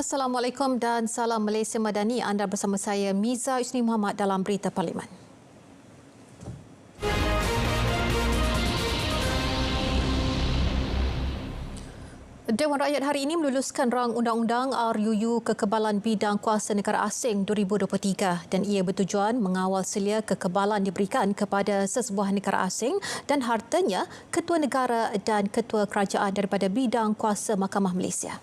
Assalamualaikum dan salam Malaysia Madani. Anda bersama saya Miza Usni Muhammad dalam Berita Parlimen. Dewan Rakyat hari ini meluluskan rang undang-undang RUU Kekebalan Bidang Kuasa Negara Asing 2023 dan ia bertujuan mengawal selia kekebalan diberikan kepada sesebuah negara asing dan hartanya ketua negara dan ketua kerajaan daripada bidang kuasa Mahkamah Malaysia.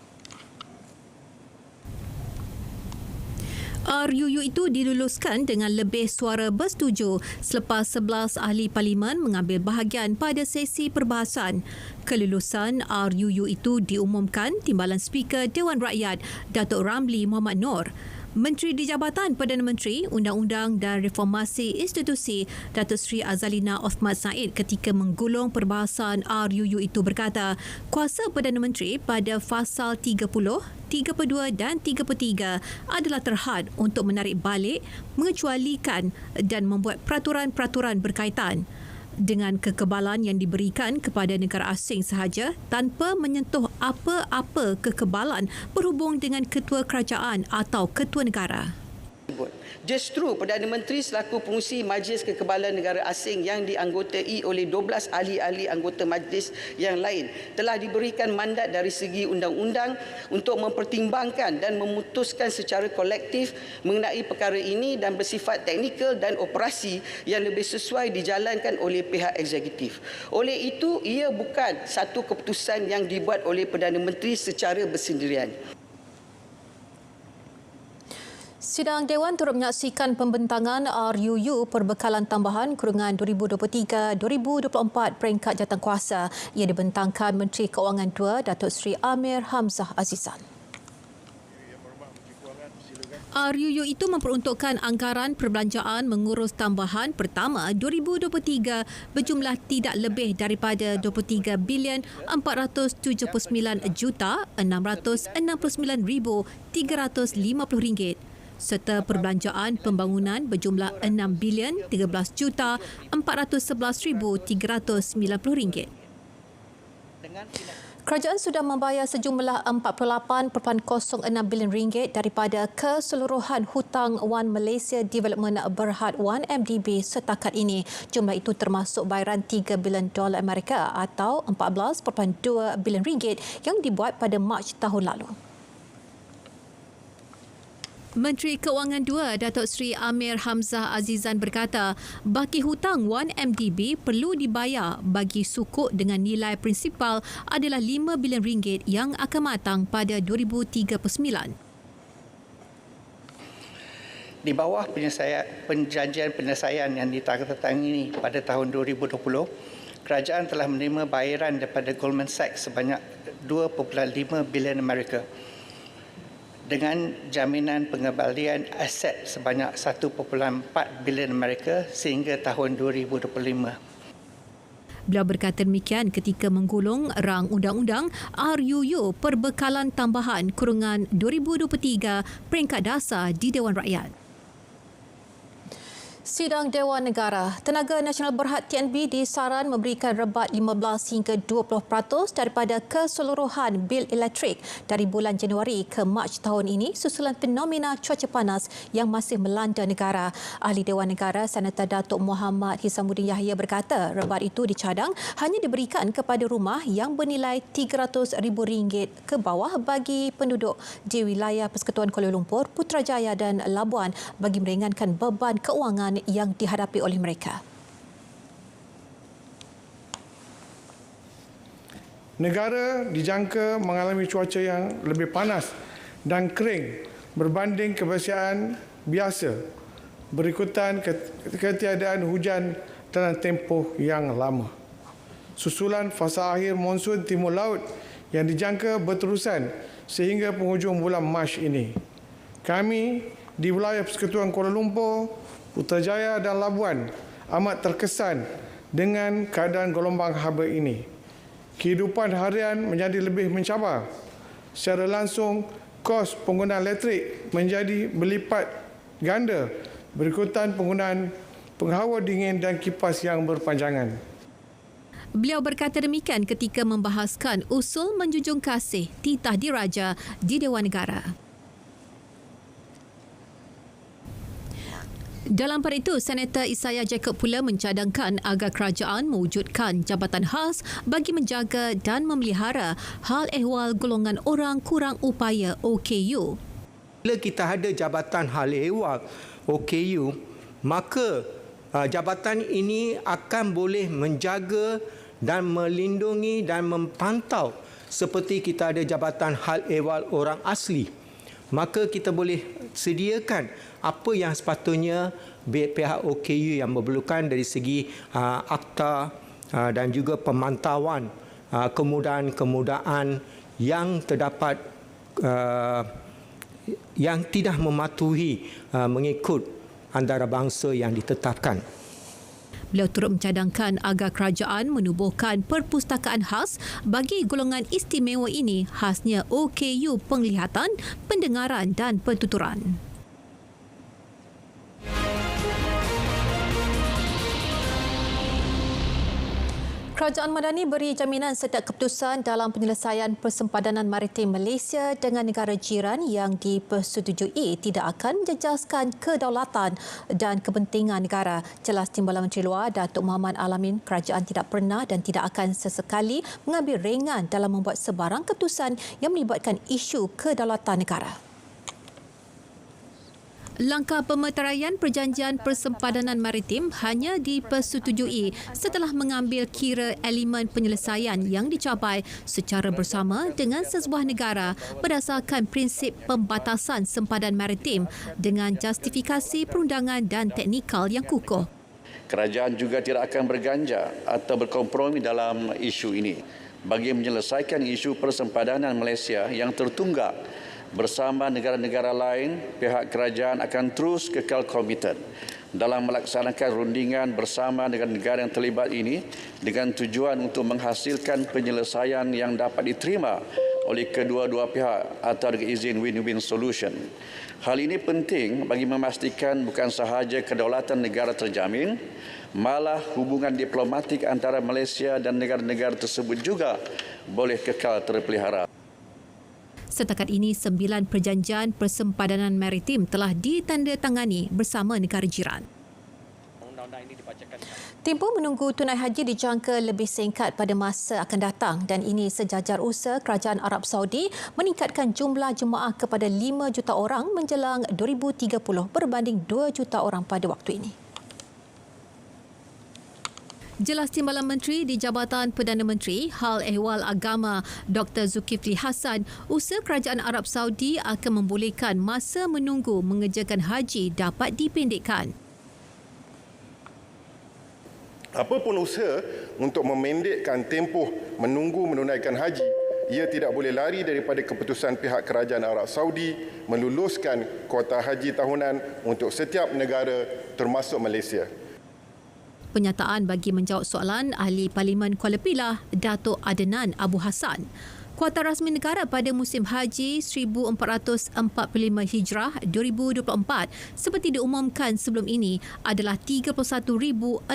RUU itu diluluskan dengan lebih suara bersetuju selepas 11 ahli parlimen mengambil bahagian pada sesi perbahasan. Kelulusan RUU itu diumumkan Timbalan Speaker Dewan Rakyat Datuk Ramli Mohamad Noor. Menteri di Jabatan Perdana Menteri, Undang-Undang dan Reformasi Institusi Datuk Seri Azalina Othman Said ketika menggulung perbahasan RUU itu berkata, kuasa Perdana Menteri pada fasal 30, 32 dan 33 adalah terhad untuk menarik balik, mengecualikan dan membuat peraturan-peraturan berkaitan dengan kekebalan yang diberikan kepada negara asing sahaja tanpa menyentuh apa-apa kekebalan berhubung dengan ketua kerajaan atau ketua negara. Justru Perdana Menteri selaku pengurusi Majlis Kekebalan Negara Asing yang dianggotai oleh 12 ahli-ahli anggota majlis yang lain telah diberikan mandat dari segi undang-undang untuk mempertimbangkan dan memutuskan secara kolektif mengenai perkara ini dan bersifat teknikal dan operasi yang lebih sesuai dijalankan oleh pihak eksekutif. Oleh itu, ia bukan satu keputusan yang dibuat oleh Perdana Menteri secara bersendirian. Sidang Dewan turut menyaksikan pembentangan RUU Perbekalan Tambahan Kurungan 2023-2024 peringkat jawatankuasa. Ia dibentangkan Menteri Keuangan II Datuk Seri Amir Hamzah Azizan. RUU itu memperuntukkan anggaran perbelanjaan mengurus tambahan pertama 2023 berjumlah tidak lebih daripada 23 bilion 479 juta 669,350 ringgit serta perbelanjaan pembangunan berjumlah 6 bilion 13 juta 411,390 ringgit. Kerajaan sudah membayar sejumlah 48.06 bilion ringgit daripada keseluruhan hutang One Malaysia Development Berhad 1 MDB setakat ini. Jumlah itu termasuk bayaran 3 bilion dolar Amerika atau 14.2 bilion ringgit yang dibuat pada Mac tahun lalu. Menteri Keuangan II Datuk Seri Amir Hamzah Azizan berkata, baki hutang 1MDB perlu dibayar bagi sukuk dengan nilai prinsipal adalah 5 bilion ringgit yang akan matang pada 2039. Di bawah perjanjian penyelesaian yang ditandatangani pada tahun 2020, kerajaan telah menerima bayaran daripada Goldman Sachs sebanyak 2.5 bilion Amerika dengan jaminan pengembalian aset sebanyak 1.4 bilion Amerika sehingga tahun 2025. Beliau berkata demikian ketika menggulung rang undang-undang RUU Perbekalan Tambahan Kurungan 2023 peringkat dasar di Dewan Rakyat. Sidang Dewan Negara, Tenaga Nasional Berhad TNB disaran memberikan rebat 15 hingga 20% daripada keseluruhan bil elektrik dari bulan Januari ke Mac tahun ini susulan fenomena cuaca panas yang masih melanda negara. Ahli Dewan Negara Senator Datuk Muhammad Hisamuddin Yahya berkata rebat itu dicadang hanya diberikan kepada rumah yang bernilai RM300,000 ke bawah bagi penduduk di wilayah Persekutuan Kuala Lumpur, Putrajaya dan Labuan bagi meringankan beban keuangan yang dihadapi oleh mereka. Negara dijangka mengalami cuaca yang lebih panas dan kering berbanding kebiasaan biasa berikutan ketiadaan hujan dalam tempoh yang lama. Susulan fasa akhir monsun timur laut yang dijangka berterusan sehingga penghujung bulan Mac ini. Kami di wilayah Persekutuan Kuala Lumpur, Putrajaya dan Labuan amat terkesan dengan keadaan gelombang haba ini. Kehidupan harian menjadi lebih mencabar. Secara langsung, kos penggunaan elektrik menjadi berlipat ganda berikutan penggunaan penghawa dingin dan kipas yang berpanjangan. Beliau berkata demikian ketika membahaskan usul menjunjung kasih titah diraja di Dewan Negara. Dalam pada itu, Senator Isaiah Jacob pula mencadangkan agar kerajaan mewujudkan jabatan khas bagi menjaga dan memelihara hal ehwal golongan orang kurang upaya OKU. Bila kita ada jabatan hal ehwal OKU, maka jabatan ini akan boleh menjaga dan melindungi dan memantau seperti kita ada jabatan hal ehwal orang asli. Maka kita boleh sediakan apa yang sepatutnya pihak OKU yang memerlukan dari segi akta dan juga pemantauan kemudahan-kemudahan yang terdapat yang tidak mematuhi mengikut antarabangsa yang ditetapkan. Beliau turut mencadangkan agar kerajaan menubuhkan perpustakaan khas bagi golongan istimewa ini, khasnya OKU penglihatan, pendengaran dan pentuturan. Kerajaan Madani beri jaminan setiap keputusan dalam penyelesaian persempadanan maritim Malaysia dengan negara jiran yang dipersetujui tidak akan menjejaskan kedaulatan dan kepentingan negara. Jelas Timbalan Menteri Luar Datuk Muhammad Alamin, kerajaan tidak pernah dan tidak akan sesekali mengambil ringan dalam membuat sebarang keputusan yang melibatkan isu kedaulatan negara. Langkah pemeteraian perjanjian persempadanan maritim hanya dipersetujui setelah mengambil kira elemen penyelesaian yang dicapai secara bersama dengan sesebuah negara berdasarkan prinsip pembatasan sempadan maritim dengan justifikasi perundangan dan teknikal yang kukuh. Kerajaan juga tidak akan berganjak atau berkompromi dalam isu ini bagi menyelesaikan isu persempadanan Malaysia yang tertunggak. Bersama negara-negara lain, pihak kerajaan akan terus kekal komited dalam melaksanakan rundingan bersama dengan negara yang terlibat ini dengan tujuan untuk menghasilkan penyelesaian yang dapat diterima oleh kedua-dua pihak atau dengan izin win-win solution. Hal ini penting bagi memastikan bukan sahaja kedaulatan negara terjamin, malah hubungan diplomatik antara Malaysia dan negara-negara tersebut juga boleh kekal terpelihara. Setakat ini, 9 perjanjian persempadanan maritim telah ditandatangani bersama negara jiran. Tempoh menunggu tunai haji dijangka lebih singkat pada masa akan datang dan ini sejajar usaha Kerajaan Arab Saudi meningkatkan jumlah jemaah kepada 5 juta orang menjelang 2030 berbanding 2 juta orang pada waktu ini. Jelas Timbalan Menteri di Jabatan Perdana Menteri Hal Ehwal Agama Dr. Zulkifli Hassan, usaha Kerajaan Arab Saudi akan membolehkan masa menunggu mengerjakan haji dapat dipendekkan. Apapun usaha untuk memendekkan tempoh menunggu menunaikan haji, ia tidak boleh lari daripada keputusan pihak Kerajaan Arab Saudi meluluskan kuota haji tahunan untuk setiap negara termasuk Malaysia. Penyataan bagi menjawab soalan Ahli Parlimen Kuala Pilah, Datuk Adnan Abu Hassan. Kuota rasmi negara pada musim haji 1445 Hijrah 2024 seperti diumumkan sebelum ini adalah 31,600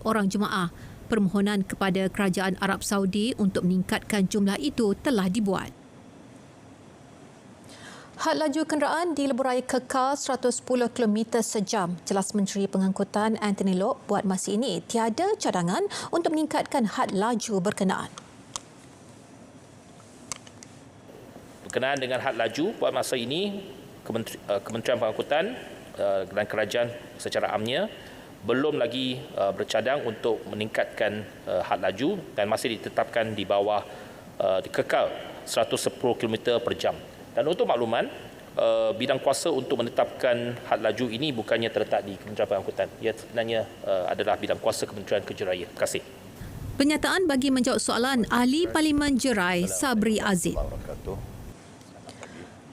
orang jemaah. Permohonan kepada Kerajaan Arab Saudi untuk meningkatkan jumlah itu telah dibuat. Had laju kenderaan di lebuh kekal 110 km sejam. Jelas Menteri Pengangkutan Anthony Loke buat masa ini tiada cadangan untuk meningkatkan had laju berkenaan. Berkenaan dengan had laju buat masa ini, Kementerian Pengangkutan dan kerajaan secara amnya belum lagi bercadang untuk meningkatkan had laju dan masih ditetapkan di bawah kekal 110 km per jam. Dan untuk makluman, bidang kuasa untuk menetapkan had laju ini bukannya terletak di Kementerian Pengangkutan. Ia sebenarnya adalah bidang kuasa Kementerian Kerja Raya. Terima kasih. Penyataan bagi menjawab soalan Ahli Parlimen Jerai Sabri Aziz.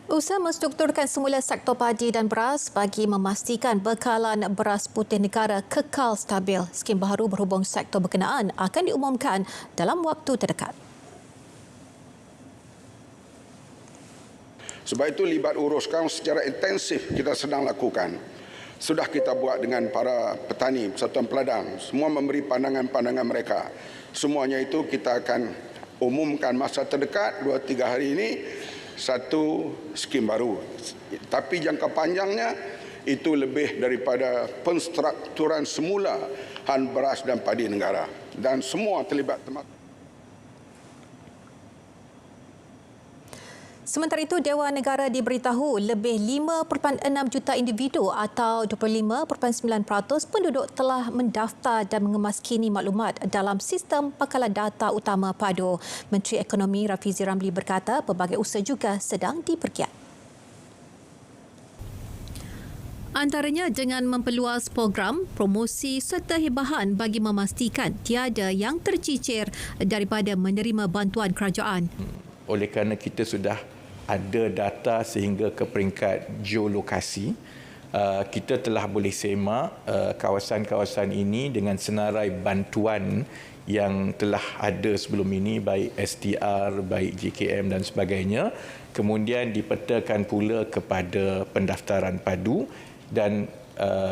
Usaha menstrukturkan semula sektor padi dan beras bagi memastikan bekalan beras putih negara kekal stabil. Skim baharu berhubung sektor berkenaan akan diumumkan dalam waktu terdekat. Sebab itu libat uruskan secara intensif kita sedang lakukan. Sudah kita buat dengan para petani, persatuan peladang. Semua memberi pandangan-pandangan mereka. Semuanya itu kita akan umumkan masa terdekat 2-3 hari ini satu skim baru. Tapi jangka panjangnya itu lebih daripada penstrukturan semula Han Beras dan Padi Negara, dan semua terlibat termasuk. Sementara itu, Dewan Negara diberitahu lebih 5.6 juta individu atau 25.9% penduduk telah mendaftar dan mengemaskini maklumat dalam sistem pangkalan data utama PADU. Menteri Ekonomi Rafizi Ramli berkata pelbagai usaha juga sedang dipergiat. Antaranya dengan memperluas program, promosi serta hibahan bagi memastikan tiada yang tercicir daripada menerima bantuan kerajaan. Oleh kerana kita sudah ada data sehingga ke peringkat geolokasi, kita telah boleh semak kawasan-kawasan ini dengan senarai bantuan yang telah ada sebelum ini, baik STR, baik JKM dan sebagainya. Kemudian dipetakan pula kepada pendaftaran padu dan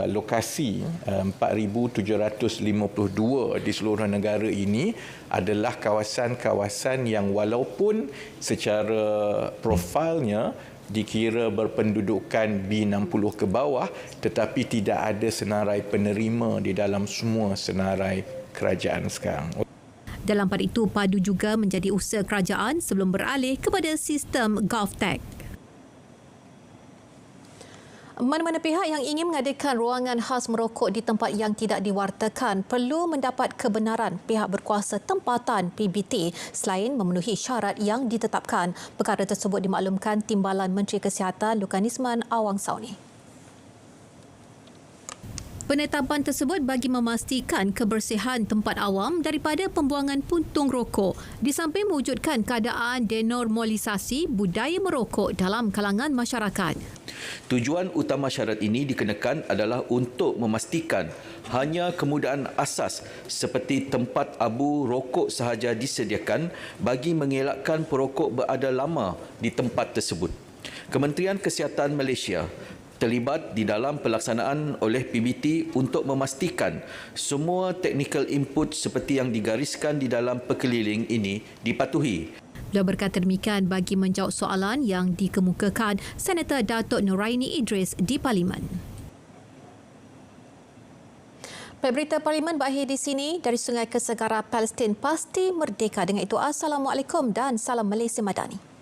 lokasi 4,752 di seluruh negara ini adalah kawasan-kawasan yang walaupun secara profilnya dikira berpendudukan B60 ke bawah, tetapi tidak ada senarai penerima di dalam semua senarai kerajaan sekarang. Dalam pada itu, padu juga menjadi usaha kerajaan sebelum beralih kepada sistem GovTech. Mana-mana pihak yang ingin mengadakan ruangan khas merokok di tempat yang tidak diwartakan perlu mendapat kebenaran pihak berkuasa tempatan PBT selain memenuhi syarat yang ditetapkan. Perkara tersebut dimaklumkan Timbalan Menteri Kesihatan Lukan Isman Awang Sauni. Penetapan tersebut bagi memastikan kebersihan tempat awam daripada pembuangan puntung rokok di samping mewujudkan keadaan denormalisasi budaya merokok dalam kalangan masyarakat. Tujuan utama syarat ini dikenakan adalah untuk memastikan hanya kemudahan asas seperti tempat abu rokok sahaja disediakan bagi mengelakkan perokok berada lama di tempat tersebut. Kementerian Kesihatan Malaysia terlibat di dalam pelaksanaan oleh PBT untuk memastikan semua technical input seperti yang digariskan di dalam perkeliling ini dipatuhi. Beliau berkata demikian bagi menjawab soalan yang dikemukakan Senator Datuk Noraini Idris di Parlimen. Berita Parlimen berakhir di sini. Dari Sungai ke Segara, Palestin pasti merdeka. Dengan itu, Assalamualaikum dan salam Malaysia Madani.